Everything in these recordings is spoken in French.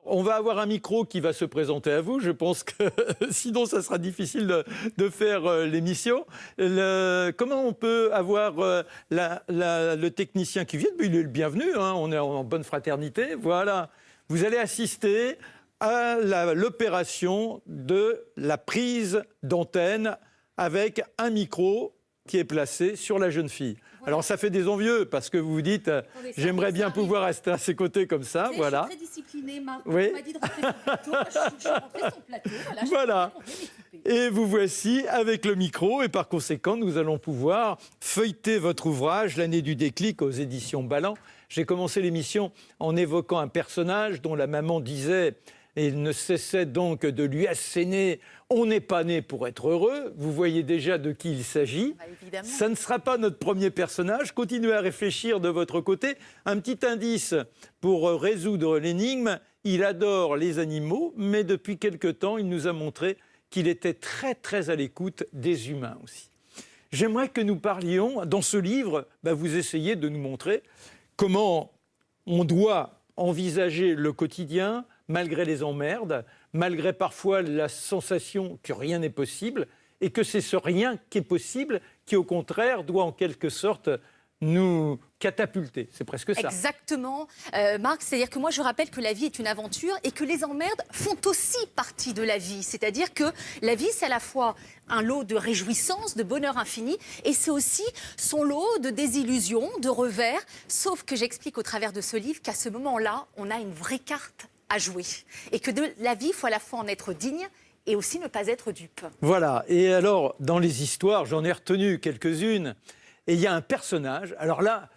on va avoir un micro qui va se présenter à vous. Je pense que sinon, ça sera difficile de faire l'émission. Comment on peut avoir le technicien qui vient? Il est le bienvenu, hein, on est en bonne fraternité. Voilà. Vous allez assister à l'opération de la prise d'antenne avec un micro qui est placé sur la jeune fille. Voilà. Alors ça fait des envieux parce que vous vous dites j'aimerais bien pouvoir rester à ses côtés comme ça. Voilà. Je suis très disciplinée, Marc. Oui. On m'a dit de rentrer son plateau. Je suis rentrée son plateau. Voilà. Et vous voici avec le micro et par conséquent nous allons pouvoir feuilleter votre ouvrage L'année du déclic aux éditions Balland. J'ai commencé l'émission en évoquant un personnage dont la maman disait et il ne cessait donc de lui asséner « On n'est pas né pour être heureux ». Vous voyez déjà de qui il s'agit. Bah, ça ne sera pas notre premier personnage. Continuez à réfléchir de votre côté. Un petit indice pour résoudre l'énigme. Il adore les animaux, mais depuis quelque temps, il nous a montré qu'il était très, très à l'écoute des humains aussi. J'aimerais que nous parlions, dans ce livre, vous essayez de nous montrer comment on doit envisager le quotidien, malgré les emmerdes, malgré parfois la sensation que rien n'est possible, et que c'est ce rien qui est possible qui, au contraire, doit en quelque sorte nous catapulter. C'est presque ça. Exactement, Marc. C'est-à-dire que moi, je rappelle que la vie est une aventure et que les emmerdes font aussi partie de la vie. C'est-à-dire que la vie, c'est à la fois un lot de réjouissance, de bonheur infini, et c'est aussi son lot de désillusions, de revers. Sauf que j'explique au travers de ce livre qu'à ce moment-là, on a une vraie carte à jouer. Et que de la vie, il faut à la fois en être digne et aussi ne pas être dupe. Voilà. Et alors, dans les histoires, j'en ai retenu quelques-unes. Et il y a un personnage, alors là,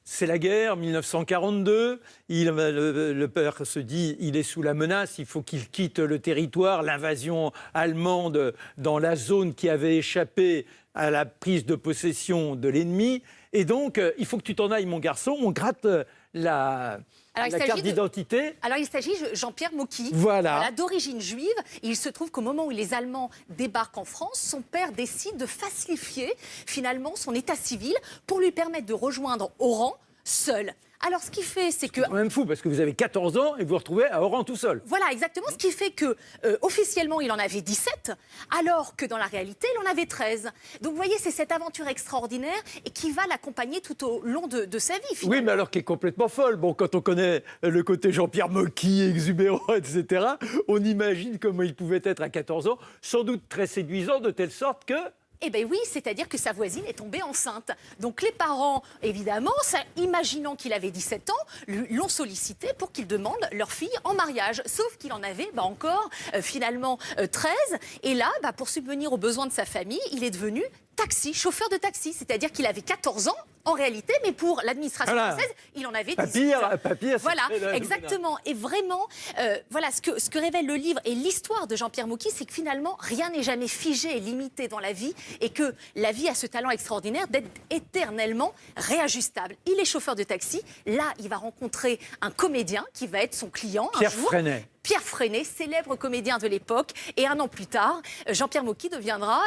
c'est la guerre, 1942, le père se dit, il est sous la menace, il faut qu'il quitte le territoire, l'invasion allemande dans la zone qui avait échappé à la prise de possession de l'ennemi. Et donc, il faut que tu t'en ailles, mon garçon, on gratte la carte d'identité. Alors, il s'agit de Jean-Pierre Mocky, voilà, d'origine juive. Il se trouve qu'au moment où les Allemands débarquent en France, son père décide de falsifier finalement son état civil pour lui permettre de rejoindre Oran seul. Alors, ce qu'il fait, c'est que... C'est quand même fou, parce que vous avez 14 ans et vous vous retrouvez à Oran tout seul. Voilà, exactement. Ce qui fait que, officiellement, il en avait 17, alors que dans la réalité, il en avait 13. Donc, vous voyez, c'est cette aventure extraordinaire et qui va l'accompagner tout au long de sa vie, finalement. Oui, mais alors qui est complètement folle. Bon, quand on connaît le côté Jean-Pierre Mocky, exubérant, etc., on imagine comment il pouvait être à 14 ans, sans doute très séduisant, de telle sorte que... Eh bien oui, c'est-à-dire que sa voisine est tombée enceinte. Donc les parents, évidemment, imaginant qu'il avait 17 ans, l'ont sollicité pour qu'il demande leur fille en mariage. Sauf qu'il en avait encore finalement 13. Et là, pour subvenir aux besoins de sa famille, il est devenu chauffeur de taxi. C'est-à-dire qu'il avait 14 ans en réalité, mais pour l'administration française, il en avait 18 ans. Voilà, exactement. Et vraiment, voilà, ce que révèle le livre et l'histoire de Jean-Pierre Mocky, c'est que finalement, rien n'est jamais figé et limité dans la vie et que la vie a ce talent extraordinaire d'être éternellement réajustable. Il est chauffeur de taxi. Là, il va rencontrer un comédien qui va être son client Pierre Freinet. Pierre Freinet, célèbre comédien de l'époque. Et un an plus tard, Jean-Pierre Mocky deviendra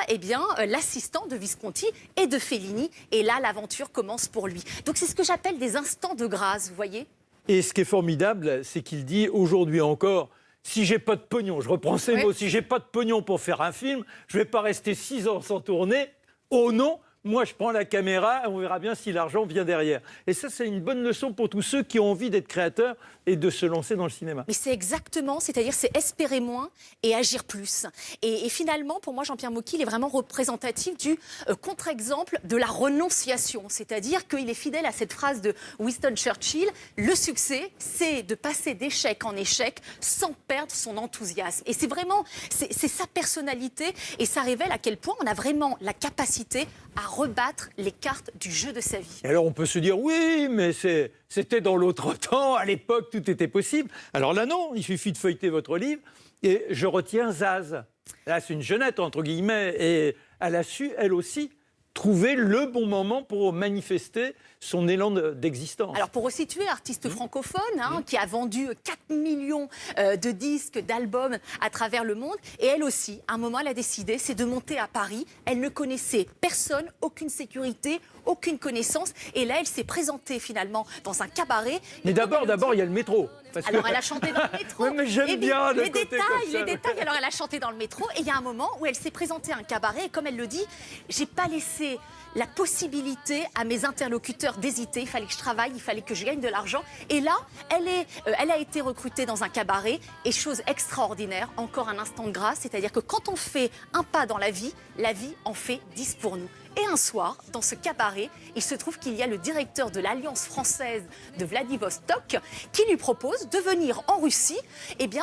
l'assistant de Visconti et de Fellini. Et là, l'aventure commence pour lui. Donc c'est ce que j'appelle des instants de grâce, vous voyez. Et ce qui est formidable, c'est qu'il dit aujourd'hui encore, si j'ai pas de pognon, je reprends ces mots, si j'ai pas de pognon pour faire un film, je vais pas rester 6 ans sans tourner. Oh non! Moi, je prends la caméra et on verra bien si l'argent vient derrière. Et ça, c'est une bonne leçon pour tous ceux qui ont envie d'être créateurs et de se lancer dans le cinéma. Mais c'est exactement, c'est-à-dire c'est espérer moins et agir plus. Et finalement, pour moi, Jean-Pierre Mocky, il est vraiment représentatif du contre-exemple de la renonciation. C'est-à-dire qu'il est fidèle à cette phrase de Winston Churchill, le succès, c'est de passer d'échec en échec sans perdre son enthousiasme. Et c'est vraiment, c'est sa personnalité et ça révèle à quel point on a vraiment la capacité à rebattre les cartes du jeu de sa vie. Et alors on peut se dire, oui, mais c'était dans l'autre temps, à l'époque, tout était possible. Alors là, non, il suffit de feuilleter votre livre et je retiens Zaz. Là, c'est une jeunette, entre guillemets, et elle a su, elle aussi, trouver le bon moment pour manifester son élan d'existence. Alors pour resituer, artiste francophone qui a vendu 4 millions de disques, d'albums à travers le monde. Et elle aussi, à un moment, elle a décidé, c'est de monter à Paris. Elle ne connaissait personne, aucune sécurité, aucune connaissance. Et là, elle s'est présentée finalement dans un cabaret. Mais d'abord, il y a le métro. Alors elle a chanté dans le métro. Oui, mais j'aime bien le les côté détails, comme ça. les détails. Alors elle a chanté dans le métro et il y a un moment où elle s'est présentée à un cabaret et comme elle le dit, j'ai pas laissé la possibilité à mes interlocuteurs d'hésiter. Il fallait que je travaille, il fallait que je gagne de l'argent. Et là, elle a été recrutée dans un cabaret et chose extraordinaire, encore un instant de grâce, c'est-à-dire que quand on fait un pas dans la vie en fait 10 pour nous. Et un soir, dans ce cabaret, il se trouve qu'il y a le directeur de l'Alliance française de Vladivostok qui lui propose de venir en Russie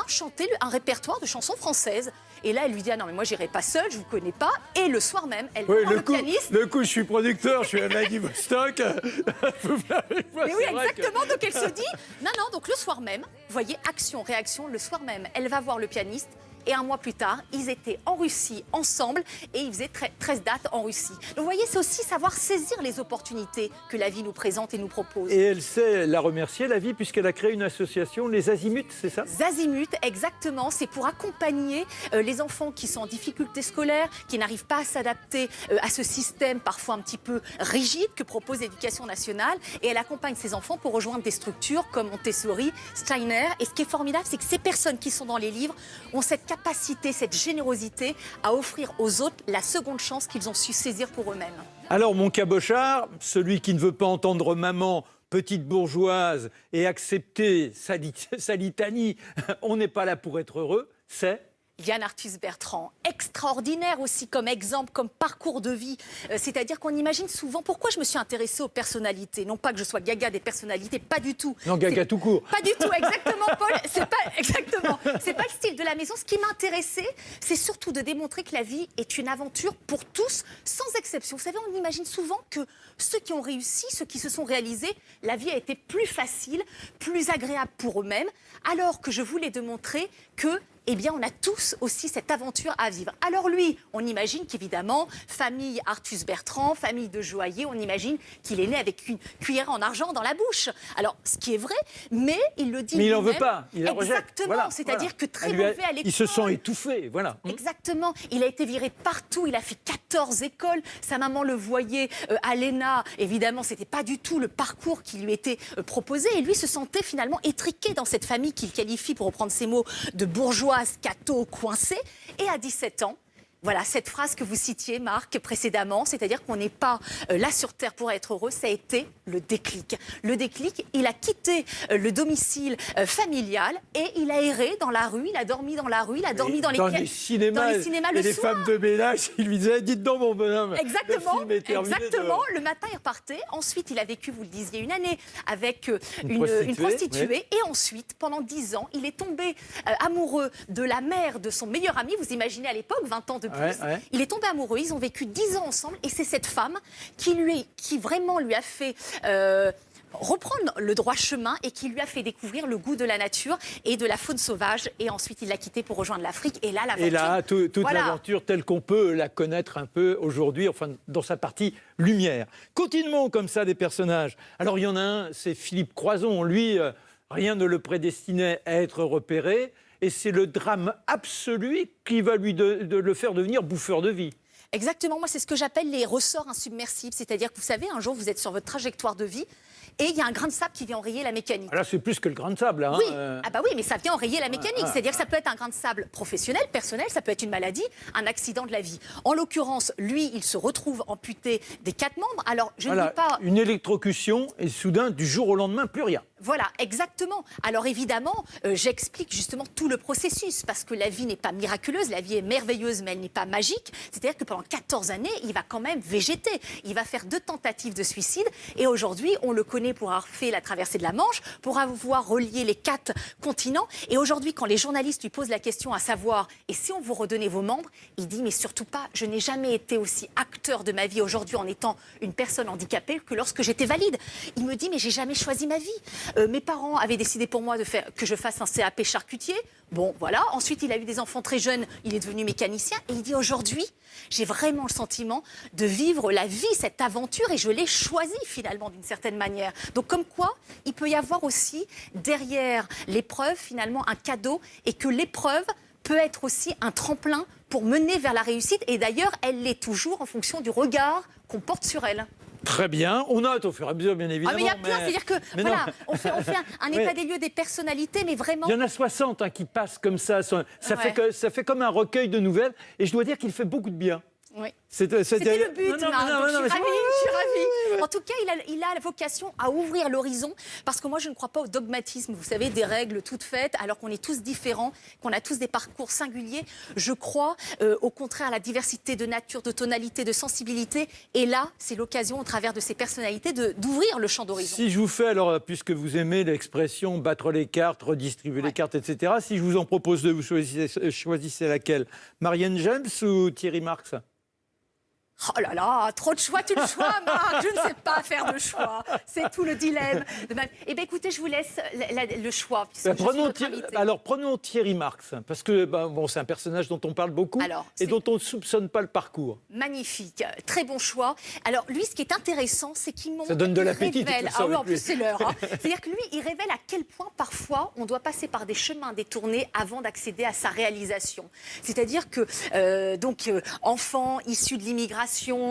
chanter un répertoire de chansons françaises. Et là, elle lui dit « Ah non, mais moi, j'irai pas seule, je vous connais pas. » Et le soir même, elle va voir le pianiste. Le coup, je suis producteur, je suis à Vladivostok. Mais oui, exactement. Donc, elle se dit « Non, non. » Donc, le soir même, vous voyez, action, réaction, le soir même, elle va voir le pianiste. Et un mois plus tard, ils étaient en Russie ensemble et ils faisaient 13 dates en Russie. Donc vous voyez, c'est aussi savoir saisir les opportunités que la vie nous présente et nous propose. Et elle sait la remercier, la vie, puisqu'elle a créé une association, les Azimuts, c'est ça? Azimuts, exactement. C'est pour accompagner les enfants qui sont en difficulté scolaire, qui n'arrivent pas à s'adapter à ce système parfois un petit peu rigide que propose l'Éducation nationale. Et elle accompagne ces enfants pour rejoindre des structures comme Montessori, Steiner. Et ce qui est formidable, c'est que ces personnes qui sont dans les livres ont cette capacité, cette générosité à offrir aux autres la seconde chance qu'ils ont su saisir pour eux-mêmes. Alors, mon cabochard, celui qui ne veut pas entendre maman, petite bourgeoise, et accepter sa litanie, on n'est pas là pour être heureux, c'est... Yann Arthus Bertrand, extraordinaire aussi comme exemple, comme parcours de vie. C'est-à-dire qu'on imagine souvent pourquoi je me suis intéressée aux personnalités. Non pas que je sois gaga des personnalités, pas du tout. Non, gaga tout court. Pas du tout, exactement, Paul. C'est pas exactement. C'est pas le style de la maison. Ce qui m'intéressait, c'est surtout de démontrer que la vie est une aventure pour tous, sans exception. Vous savez, on imagine souvent que ceux qui ont réussi, ceux qui se sont réalisés, la vie a été plus facile, plus agréable pour eux-mêmes, alors que je voulais démontrer que on a tous aussi cette aventure à vivre. Alors lui, on imagine qu'évidemment, famille Arthus Bertrand, famille de joailliers, on imagine qu'il est né avec une cuillère en argent dans la bouche. Alors, ce qui est vrai, mais il le dit mais il n'en veut pas, il la rejette. Exactement, voilà, c'est-à-dire que très mauvais à l'école. Il se sent étouffé, voilà. Exactement, il a été viré partout, il a fait 14 écoles. Sa maman le voyait à l'ENA. Évidemment, c'était pas du tout le parcours qui lui était proposé. Et lui se sentait finalement étriqué dans cette famille qu'il qualifie, pour reprendre ses mots, de bourgeois catho coincé. Et à 17 ans, voilà, cette phrase que vous citiez, Marc, précédemment, c'est-à-dire qu'on n'est pas là sur Terre pour être heureux, ça a été le déclic. Le déclic, il a quitté le domicile familial et il a erré dans la rue, il a dormi dans la rue, il a dormi dans les cinémas et le les soir. femmes de ménage, ils lui disaient « Dites donc, mon bonhomme, exactement, le film est terminé exactement. Le matin, il repartait. Ensuite, il a vécu, vous le disiez, une année avec une prostituée. Oui. Et ensuite, pendant 10 ans, il est tombé amoureux de la mère de son meilleur ami. Vous imaginez à l'époque, 20 ans de plus. Ouais. Il est tombé amoureux, ils ont vécu 10 ans ensemble et c'est cette femme qui vraiment lui a fait reprendre le droit chemin et qui lui a fait découvrir le goût de la nature et de la faune sauvage. Et ensuite, il l'a quitté pour rejoindre l'Afrique. Et là, l'aventure... Et là, toute voilà. l'aventure telle qu'on peut la connaître un peu aujourd'hui, enfin, dans sa partie lumière. Continuons comme ça des personnages. Alors, il y en a un, c'est Philippe Croison. Lui, rien ne le prédestinait à être repéré. Et c'est le drame absolu qui va de le faire devenir bouffeur de vie. Exactement, moi c'est ce que j'appelle les ressorts insubmersibles. C'est-à-dire que vous savez, un jour vous êtes sur votre trajectoire de vie et il y a un grain de sable qui vient enrayer la mécanique. Là, c'est plus que le grain de sable. Hein. Oui, oui, mais ça vient enrayer la mécanique. C'est-à-dire que ça peut être un grain de sable professionnel, personnel, ça peut être une maladie, un accident de la vie. En l'occurrence, lui, il se retrouve amputé des 4 membres. Alors, je ne dis pas... Une électrocution et soudain, du jour au lendemain, plus rien. Voilà, exactement. Alors évidemment, j'explique justement tout le processus parce que la vie n'est pas miraculeuse, la vie est merveilleuse, mais elle n'est pas magique. C'est-à-dire que pendant 14 années, il va quand même végéter. Il va faire 2 tentatives de suicide et aujourd'hui, on le connaît pour avoir fait la traversée de la Manche, pour avoir relié les 4 continents. Et aujourd'hui, quand les journalistes lui posent la question à savoir « et si on vous redonnait vos membres ?» il dit « mais surtout pas, je n'ai jamais été aussi acteur de ma vie aujourd'hui en étant une personne handicapée que lorsque j'étais valide. » Il me dit « mais j'ai jamais choisi ma vie. Mes parents avaient décidé pour moi que je fasse un CAP charcutier. Bon, voilà. Ensuite, il a eu des enfants très jeunes. Il est devenu mécanicien. Et il dit aujourd'hui, j'ai vraiment le sentiment de vivre la vie, cette aventure. Et je l'ai choisie finalement d'une certaine manière. Donc comme quoi, il peut y avoir aussi derrière l'épreuve finalement un cadeau. Et que l'épreuve peut être aussi un tremplin pour mener vers la réussite. Et d'ailleurs, elle l'est toujours en fonction du regard qu'on porte sur elle. Très bien, on note au fur et à mesure, bien évidemment. Ah mais il y a plein, c'est-à-dire que voilà, on fait un état des lieux des personnalités, mais vraiment... Il y en a 60 hein, qui passent comme ça, ça Ouais. fait comme un recueil de nouvelles, et je dois dire qu'il fait beaucoup de bien. Oui. C'était le but, Non, Marc, non, donc non, je suis ravie, je suis ravie. ouais. En tout cas, il a la vocation à ouvrir l'horizon, parce que moi, je ne crois pas au dogmatisme, vous savez, des règles toutes faites, alors qu'on est tous différents, qu'on a tous des parcours singuliers. Je crois, au contraire, à la diversité de nature, de tonalité, de sensibilité, et là, c'est l'occasion, au travers de ces personnalités, d'ouvrir le champ d'horizon. Si je vous fais, alors, puisque vous aimez l'expression battre les cartes, redistribuer les cartes, etc., si je vous en propose deux, vous choisissez laquelle? Marianne James ou Thierry Marx? Oh là là, trop de choix, tu le choix, Marc. Je ne sais pas faire de choix. C'est tout le dilemme. Eh bien, écoutez, je vous laisse le choix. puisque je suis votre invitée. Alors, prenons Thierry Marx, parce que c'est un personnage dont on parle beaucoup et dont on ne soupçonne pas le parcours. Magnifique, très bon choix. Alors, lui, ce qui est intéressant, c'est qu'il montre... Ça donne de l'appétit, il révèle- tout ça, Ah oui, avec en plus, lui. c'est l'heure. Hein. C'est-à-dire que lui, il révèle à quel point, parfois, on doit passer par des chemins détournés avant d'accéder à sa réalisation. C'est-à-dire que, enfant, issu de l'immigration,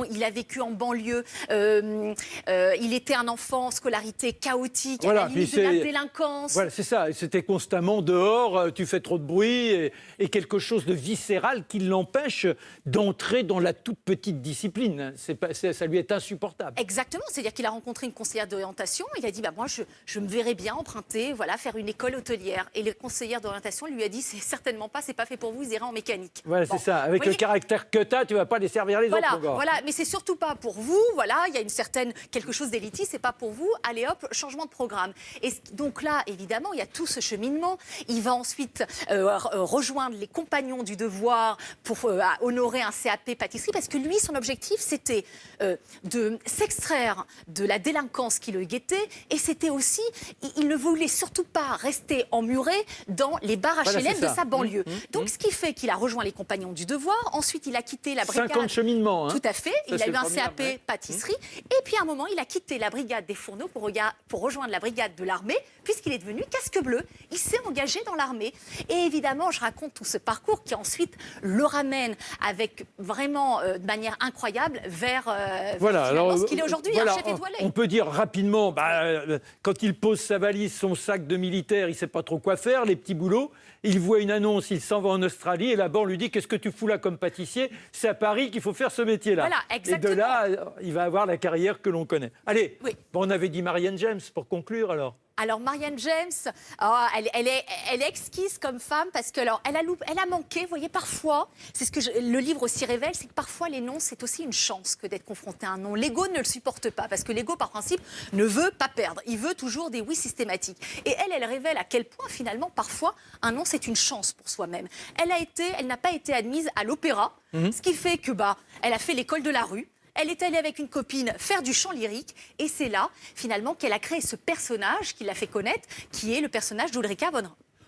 il a vécu en banlieue, il était un enfant en scolarité chaotique, Voilà, à la limite puis de la c'est- délinquance. Voilà, c'est ça. C'était constamment dehors, tu fais trop de bruit, et quelque chose de viscéral qui l'empêche d'entrer dans la toute petite discipline. Ça lui est insupportable. Exactement, c'est-à-dire qu'il a rencontré une conseillère d'orientation, il a dit moi je me verrais bien emprunter, voilà, faire une école hôtelière. Et le conseillère d'orientation lui a dit c'est pas fait pour vous, vous irez en mécanique. Voilà, Bon, c'est ça. Avec vous le voyez, caractère que tu as, tu vas pas les servir les voilà, autres, mon gars. voilà, mais c'est surtout pas pour vous, voilà, il y a quelque chose d'élitiste, c'est pas pour vous, allez hop, changement de programme. Et donc là, évidemment, il y a tout ce cheminement, il va ensuite rejoindre les compagnons du devoir pour honorer un CAP pâtisserie, parce que lui, son objectif, c'était de s'extraire de la délinquance qui le guettait, et c'était aussi, il ne voulait surtout pas rester emmuré dans les bars Voilà, HLM c'est de ça. sa banlieue. Donc, ce qui fait qu'il a rejoint les compagnons du devoir, ensuite il a quitté la brigade... 50 cheminements. Hein. Tout à fait. Ça, Il a c'est eu un formidable, CAP ouais. pâtisserie. Et puis, à un moment, il a quitté la brigade des fourneaux pour rejoindre la brigade de l'armée, puisqu'il est devenu casque bleu. Il s'est engagé dans l'armée. Et évidemment, je raconte tout ce parcours qui ensuite le ramène avec vraiment, de manière incroyable, vers Voilà, finalement, alors, ce qu'il est aujourd'hui, voilà, un chef étoilé. on peut dire rapidement, quand il pose sa valise, son sac de militaire, il ne sait pas trop quoi faire, les petits boulots. Il voit une annonce, il s'en va en Australie, et là-bas, on lui dit « Qu'est-ce que tu fous là comme pâtissier ?» C'est à Paris qu'il faut faire ce métier-là. Voilà, et exactement. de là, il va avoir la carrière que l'on connaît. Allez, Oui. on avait dit Marianne James, pour conclure alors. Alors Marianne James, elle est exquise comme femme parce que alors elle a manqué, vous voyez, parfois, c'est ce que le livre aussi révèle, c'est que parfois les noms c'est aussi une chance que d'être confronté à un nom. L'ego ne le supporte pas parce que l'ego par principe ne veut pas perdre, il veut toujours des oui systématiques. Et elle révèle à quel point finalement parfois un nom c'est une chance pour soi-même. Elle n'a pas été admise à l'opéra, ce qui fait que elle a fait l'école de la rue. Elle est allée avec une copine faire du chant lyrique et c'est là, finalement, qu'elle a créé ce personnage qui l'a fait connaître, qui est le personnage d'Ulrika von...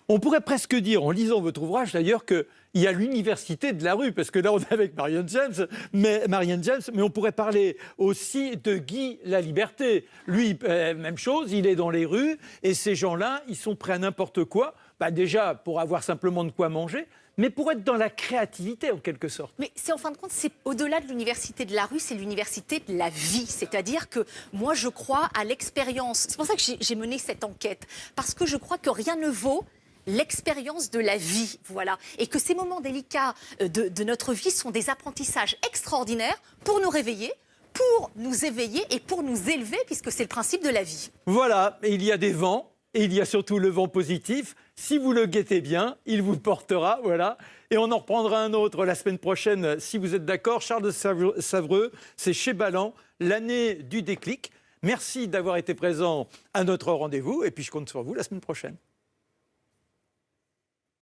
On pourrait presque dire, en lisant votre ouvrage d'ailleurs, qu'il y a l'université de la rue, parce que là on est avec Marianne James, mais on pourrait parler aussi de Guy Laliberté. Lui, même chose, il est dans les rues, et ces gens-là, ils sont prêts à n'importe quoi, déjà pour avoir simplement de quoi manger, mais pour être dans la créativité en quelque sorte. Mais c'est en fin de compte, c'est au-delà de l'université de la rue, c'est l'université de la vie. C'est-à-dire que moi, je crois à l'expérience. C'est pour ça que j'ai mené cette enquête. Parce que je crois que rien ne vaut l'expérience de la vie, voilà. Et que ces moments délicats de notre vie sont des apprentissages extraordinaires pour nous réveiller, pour nous éveiller et pour nous élever, puisque c'est le principe de la vie. Voilà, et il y a des vents, et il y a surtout le vent positif. Si vous le guettez bien, il vous portera, voilà. Et on en reprendra un autre la semaine prochaine, si vous êtes d'accord. Charles de Savreux, c'est chez Balland, l'année du déclic. Merci d'avoir été présent à notre rendez-vous, et puis je compte sur vous la semaine prochaine.